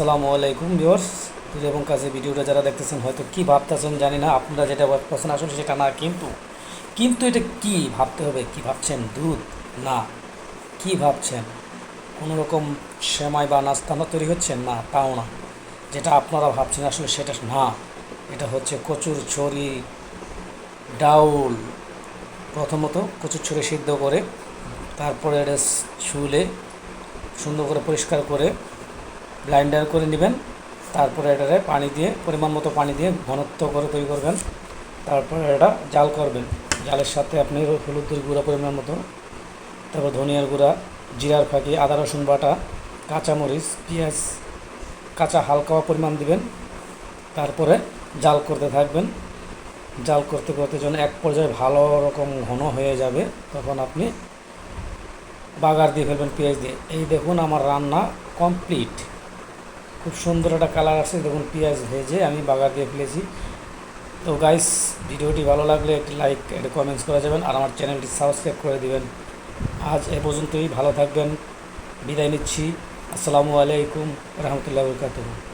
আসসালামু আলাইকুম ভিউয়ার্স। দূর এবং কাছে ভিডিওটা যারা দেখতেছেন হয়তো কি ভাবতেছেন জানি না, আপনারা যেটা ভাবতেছেন আসলে সেটা না, কিন্তু কিন্তু এটা কি ভাবতে হবে, কি ভাবছেন? দুধ? না। কি ভাবছেন? কোনো রকম সেমাই বা নাস্তা তৈরি হচ্ছে? না, তাও না। যেটা আপনারা ভাবছেন আসলে সেটা না, এটা হচ্ছে কচুর ছড়ি ডাউল। প্রথমত কচুর ছড়ি সিদ্ধ করে তারপরে এটা ছুলে সুন্দর করে পরিষ্কার করে ব্লাইন্ডার করে নেবেন। তারপরে এটারে পানি দিয়ে পরিমাণ মতো পানি দিয়ে ঘনত্ব করে তৈরি করবেন। তারপরে এটা জাল করবেন। জালের সাথে আপনি হলুদের গুঁড়া পরিমাণ মতো, তারপর ধনিয়ার গুঁড়া, জিরার ফাঁকি, আদা রসুন বাটা, কাঁচামরিচ, পেঁয়াজ কাঁচা হালকা পরিমাণ দিবেন। তারপরে জাল করতে থাকবেন। জাল করতে করতে যখন এক পর্যায়ে ভালো রকম ঘন হয়ে যাবে তখন আপনি বাগার দিয়ে ফেলবেন পেঁয়াজ দিয়ে। এই দেখুন আমার রান্না কমপ্লিট। খুব সুন্দর একটা কালার আসছে, দেখুন পেঁয়াজ ভেজে আমি বাগার দিয়ে ফেলেছি। তো গাইস, ভিডিওটি ভালো লাগলে একটি লাইক, একটা কমেন্টস করা যাবেন, আর আমার চ্যানেলটি সাবস্ক্রাইব করে দিবেন। আজ এ পর্যন্তই, ভালো থাকবেন, বিদায় নিচ্ছি। আসসালামু আলাইকুম রহমতুল্লাহ বরকাতুহু।